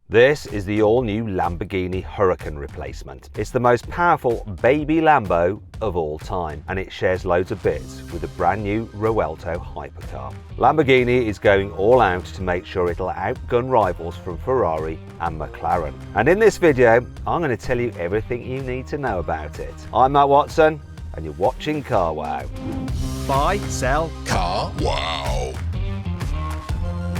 This is the all-new Lamborghini Huracan replacement. It's the most powerful baby Lambo of all time, and it shares loads of bits with the brand new Ruelto hypercar. Lamborghini is going all out to make sure it'll outgun rivals from Ferrari and McLaren. And in this video, I'm going to tell you everything you need to know about it. I'm Matt Watson, and you're watching carwow. Buy, sell, carwow.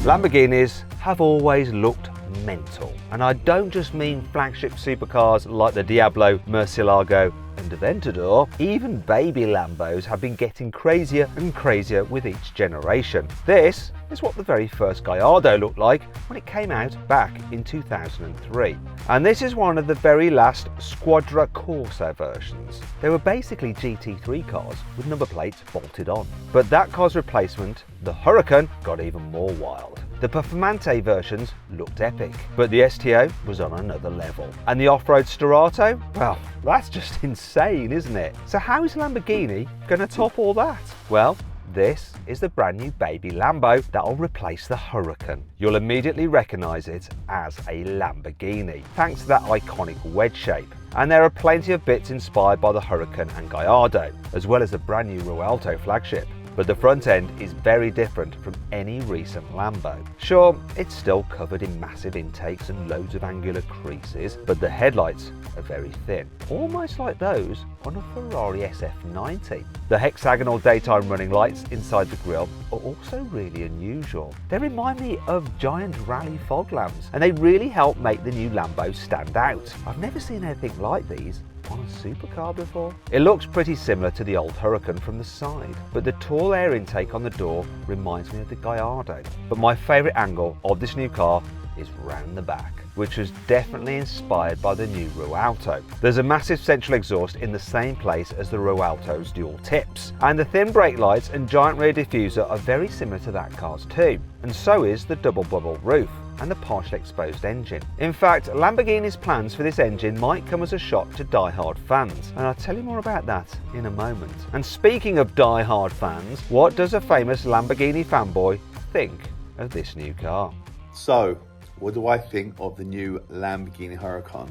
Lamborghinis have always looked mental, and I don't just mean flagship supercars like the Diablo, Murcielago and Aventador. Even baby Lambos have been getting crazier and crazier with each generation. This is what the very first Gallardo looked like when it came out back in 2003. And this is one of the very last Squadra Corsa versions. They were basically GT3 cars with number plates bolted on. But that car's replacement, the Huracan, got even more wild. The Performante versions looked epic, but the STO was on another level. And the off-road Starato? Well, that's just insane, isn't it? So how is Lamborghini going to top all that? Well, this is the brand new baby Lambo that'll replace the Huracan. You'll immediately recognise it as a Lamborghini, thanks to that iconic wedge shape. And there are plenty of bits inspired by the Huracan and Gallardo, as well as the brand new Ruelto flagship. But the front end is very different from any recent Lambo. Sure, it's still covered in massive intakes and loads of angular creases, but the headlights are very thin, almost like those on a Ferrari SF90. The hexagonal daytime running lights inside the grille are also really unusual. They remind me of giant rally fog lamps, and they really help make the new Lambo stand out. I've never seen anything like these on a supercar before. It looks pretty similar to the old Huracan from the side, but the tall air intake on the door reminds me of the Gallardo. But my favourite angle of this new car is round the back, which was definitely inspired by the new Ruelto. There's a massive central exhaust in the same place as the Ruelto's dual tips, and the thin brake lights and giant rear diffuser are very similar to that car's too, and so is the double bubble roof and the partially exposed engine. In fact, Lamborghini's plans for this engine might come as a shock to die-hard fans, and I'll tell you more about that in a moment. And speaking of die-hard fans, what does a famous Lamborghini fanboy think of this new car? So, what do I think of the new Lamborghini Huracan?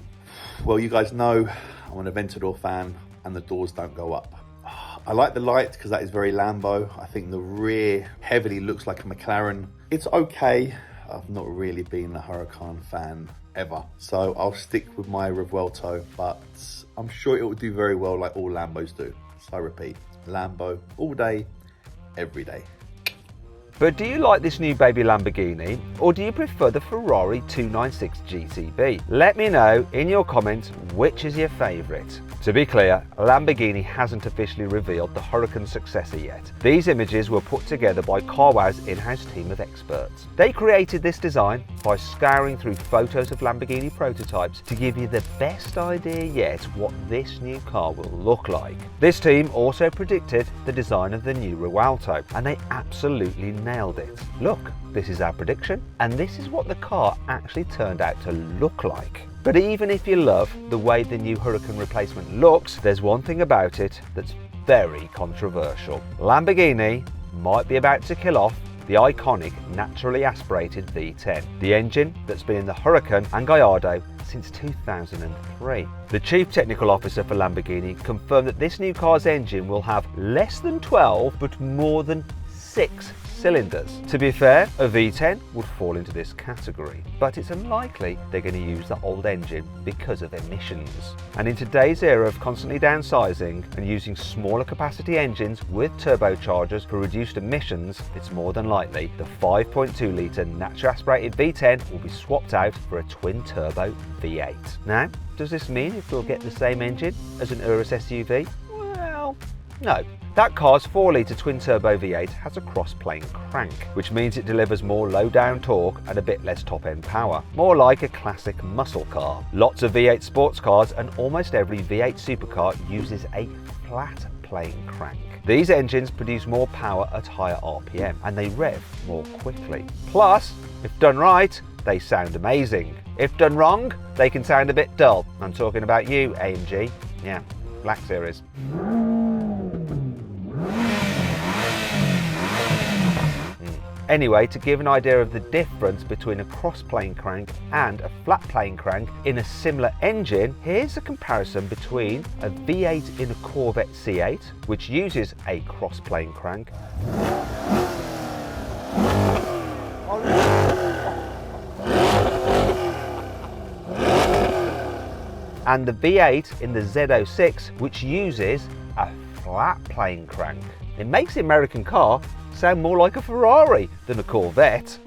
Well, you guys know I'm an Aventador fan and the doors don't go up. I like the light because that is very Lambo. I think the rear heavily looks like a McLaren. It's okay. I've not really been a Huracan fan ever, so I'll stick with my Ruelto, but I'm sure it will do very well like all Lambos do. So I repeat, Lambo all day, every day. But do you like this new baby Lamborghini, or do you prefer the Ferrari 296 GTB? Let me know in your comments which is your favourite. To be clear, Lamborghini hasn't officially revealed the Huracan successor yet. These images were put together by carwow's in-house team of experts. They created this design by scouring through photos of Lamborghini prototypes to give you the best idea yet what this new car will look like. This team also predicted the design of the new Ruelto, and they absolutely nailed it. Look, this is our prediction, and this is what the car actually turned out to look like. But even if you love the way the new Huracan replacement looks, there's one thing about it that's very controversial. Lamborghini might be about to kill off the iconic naturally aspirated V10, the engine that's been in the Huracan and Gallardo since 2003. The Chief Technical Officer for Lamborghini confirmed that this new car's engine will have less than 12 but more than 6 cylinders. To be fair, a V10 would fall into this category, but it's unlikely they're going to use the old engine because of emissions. And in today's era of constantly downsizing and using smaller capacity engines with turbochargers for reduced emissions, it's more than likely the 5.2 litre naturally aspirated V10 will be swapped out for a twin-turbo V8. Now, does this mean it will get the same engine as an Urus SUV? Well, no. That car's 4-litre twin-turbo V8 has a cross-plane crank, which means it delivers more low-down torque and a bit less top-end power, more like a classic muscle car. Lots of V8 sports cars and almost every V8 supercar uses a flat-plane crank. These engines produce more power at higher RPM, and they rev more quickly. Plus, if done right, they sound amazing. If done wrong, they can sound a bit dull. I'm talking about you, AMG. Yeah, Black Series. Anyway, to give an idea of the difference between a cross-plane crank and a flat-plane crank in a similar engine, here's a comparison between a V8 in a Corvette C8, which uses a cross-plane crank, and the V8 in the Z06, which uses a flat plane crank. It makes the American car sound more like a Ferrari than a Corvette.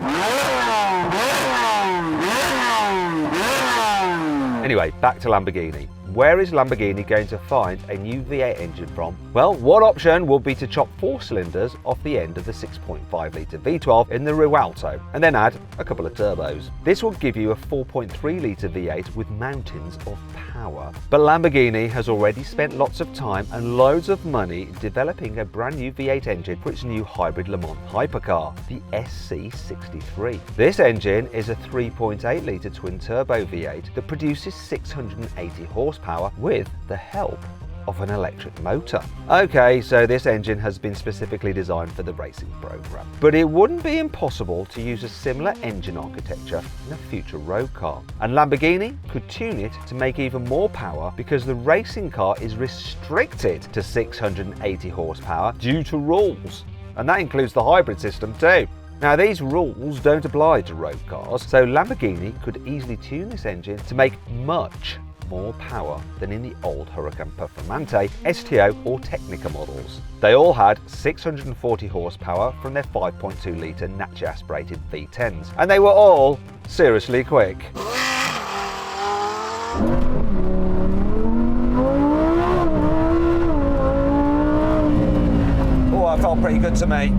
Anyway, back to Lamborghini. Where is Lamborghini going to find a new V8 engine from? Well, one option will be to chop 4 cylinders off the end of the 6.5 litre V12 in the Rialto and then add a couple of turbos. This will give you a 4.3 litre V8 with mountains of power. But Lamborghini has already spent lots of time and loads of money developing a brand new V8 engine for its new hybrid Le Mans hypercar, the SC63. This engine is a 3.8 litre twin turbo V8 that produces 680 horsepower with the help of an electric motor. Okay, so this engine has been specifically designed for the racing program, but it wouldn't be impossible to use a similar engine architecture in a future road car. And Lamborghini could tune it to make even more power because the racing car is restricted to 680 horsepower due to rules, and that includes the hybrid system too. Now, these rules don't apply to road cars, so Lamborghini could easily tune this engine to make much more power than in the old Huracan Performante, STO or Technica models. They all had 640 horsepower from their 5.2 litre naturally aspirated V10s, and they were all seriously quick. Oh, that felt pretty good to me.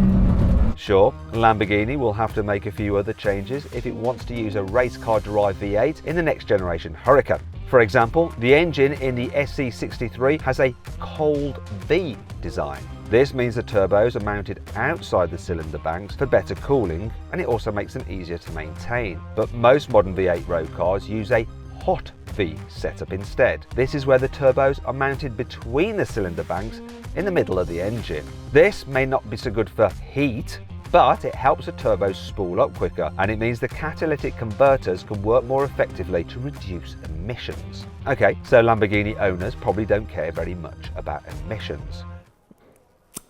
Sure, Lamborghini will have to make a few other changes if it wants to use a race car derived V8 in the next generation Huracan. For example, the engine in the SC63 has a cold V design. This means the turbos are mounted outside the cylinder banks for better cooling, and it also makes them easier to maintain. But most modern V8 road cars use a hot V setup instead. This is where the turbos are mounted between the cylinder banks in the middle of the engine. This may not be so good for heat, but it helps the turbos spool up quicker, and it means the catalytic converters can work more effectively to reduce emissions. Okay, so Lamborghini owners probably don't care very much about emissions.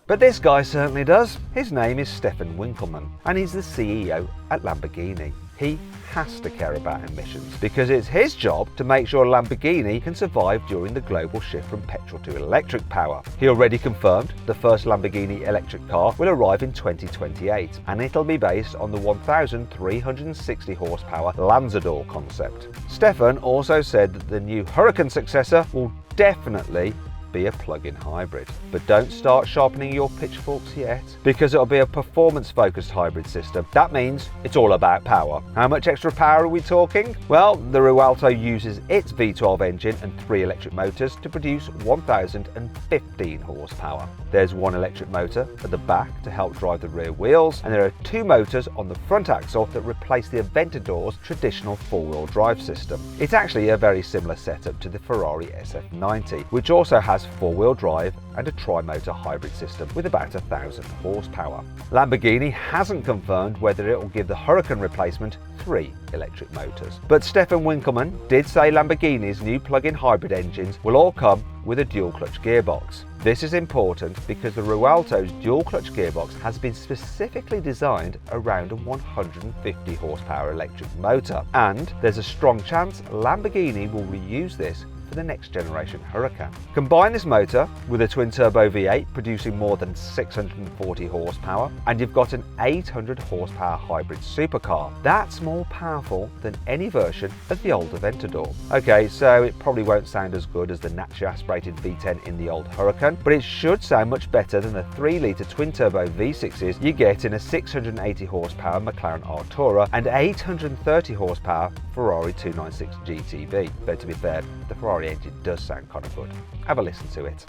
But this guy certainly does. His name is Stefan Winkelmann, and he's the CEO at Lamborghini. He has to care about emissions because it's his job to make sure Lamborghini can survive during the global shift from petrol to electric power. He already confirmed the first Lamborghini electric car will arrive in 2028, and it'll be based on the 1,360 horsepower Lanzador concept. Stefan also said that the new Huracan successor will definitely be a plug-in hybrid. But don't start sharpening your pitchforks yet, because it'll be a performance-focused hybrid system. That means it's all about power. How much extra power are we talking? Well, the Rialto uses its V12 engine and 3 electric motors to produce 1,015 horsepower. There's 1 electric motor at the back to help drive the rear wheels, and there are 2 motors on the front axle that replace the Aventador's traditional 4-wheel drive system. It's actually a very similar setup to the Ferrari SF90, which also has 4-wheel drive and a tri-motor hybrid system with about 1,000 horsepower. Lamborghini hasn't confirmed whether it will give the Huracan replacement 3 electric motors. But Stefan Winkelmann did say Lamborghini's new plug-in hybrid engines will all come with a dual-clutch gearbox. This is important because the Rialto's dual-clutch gearbox has been specifically designed around a 150 horsepower electric motor, and there's a strong chance Lamborghini will reuse this for the next generation Huracan. Combine this motor with a twin-turbo V8 producing more than 640 horsepower, and you've got an 800 horsepower hybrid supercar. That's more powerful than any version of the old Aventador. Okay, so it probably won't sound as good as the naturally aspirated V10 in the old Huracan, but it should sound much better than the 3-litre twin-turbo V6s you get in a 680 horsepower McLaren Artura and 830 horsepower Ferrari 296 GTB. But to be fair, the Ferrari engine does sound kind of good. Have a listen to it.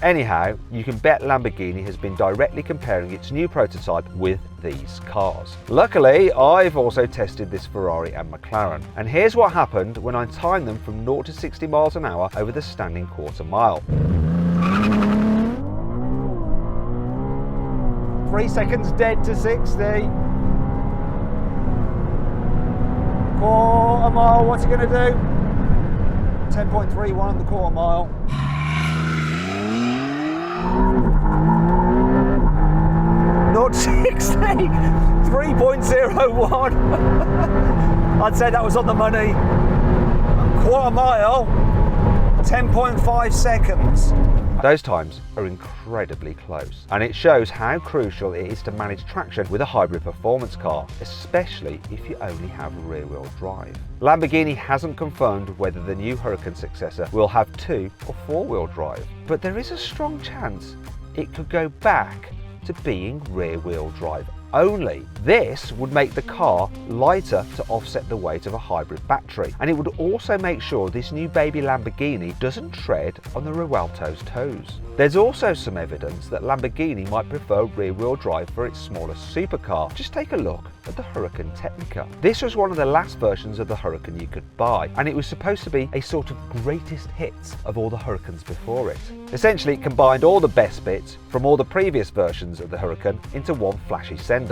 Anyhow, you can bet Lamborghini has been directly comparing its new prototype with these cars. Luckily, I've also tested this Ferrari and McLaren, and here's what happened when I timed them from 0 to 60 miles an hour over the standing quarter mile. 3 seconds dead to 60. Quarter mile, what's it going to do? 10.31 on the quarter mile. Not 60, 3.01. I'd say that was on the money. Quarter mile, 10.5 seconds. Those times are incredibly close, and it shows how crucial it is to manage traction with a hybrid performance car, especially if you only have rear-wheel drive. Lamborghini hasn't confirmed whether the new Huracan successor will have 2 or 4-wheel drive, but there is a strong chance it could go back to being rear-wheel drive only. This would make the car lighter to offset the weight of a hybrid battery, and it would also make sure this new baby Lamborghini doesn't tread on the Rialto's toes. There's also some evidence that Lamborghini might prefer rear-wheel drive for its smaller supercar. Just take a look at the Huracan Technica. This was one of the last versions of the Huracan you could buy, and it was supposed to be a sort of greatest hits of all the Huracans before it. Essentially, it combined all the best bits from all the previous versions of the Huracan into one flashy send-off.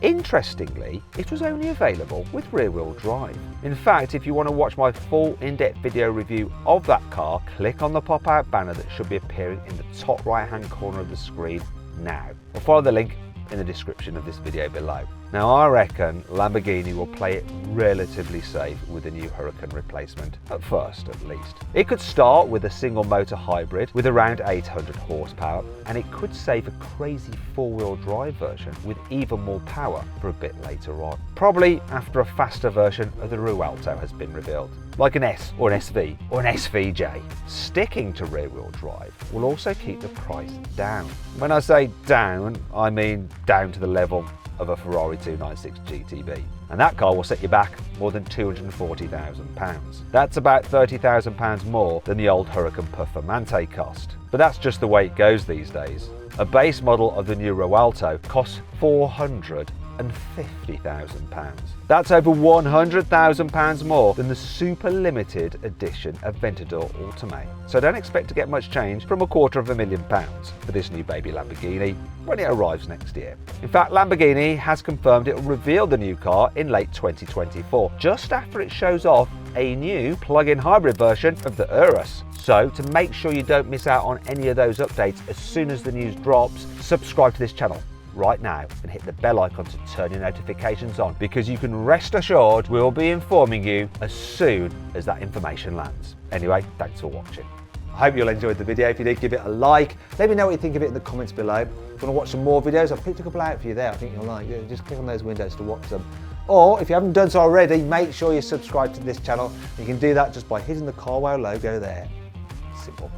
Interestingly, it was only available with rear-wheel drive. In fact, if you want to watch my full in-depth video review of that car, click on the pop-out banner that should be appearing in the top right-hand corner of the screen now, or follow the link in the description of this video below. Now, I reckon Lamborghini will play it relatively safe with the new Huracan replacement, at first at least. It could start with a single motor hybrid with around 800 horsepower, and it could save a crazy 4-wheel drive version with even more power for a bit later on. Probably after a faster version of the Rialto has been revealed, like an S or an SV or an SVJ. Sticking to rear-wheel drive will also keep the price down. When I say down, I mean down to the level of a Ferrari 296 GTB. And that car will set you back more than £240,000. That's about £30,000 more than the old Huracan Performante cost. But that's just the way it goes these days. A base model of the new Rialto costs £450,000. That's over £100,000 more than the super limited edition Aventador Ultimate. So don't expect to get much change from £250,000 for this new baby Lamborghini when it arrives next year. In fact, Lamborghini has confirmed it will reveal the new car in late 2024, just after it shows off a new plug-in hybrid version of the Urus. So to make sure you don't miss out on any of those updates as soon as the news drops, subscribe to this channel right now and hit the bell icon to turn your notifications on, because you can rest assured we'll be informing you as soon as that information lands. Anyway, thanks for watching. I hope you'll enjoyed the video. If you did, give it a like. Let me know what you think of it in the comments below. If you want to watch some more videos, I've picked a couple out for you there. I think you'll like. Just click on those windows to watch them. Or if you haven't done so already, make sure you subscribe to this channel. You can do that just by hitting the carwow logo there. Simple.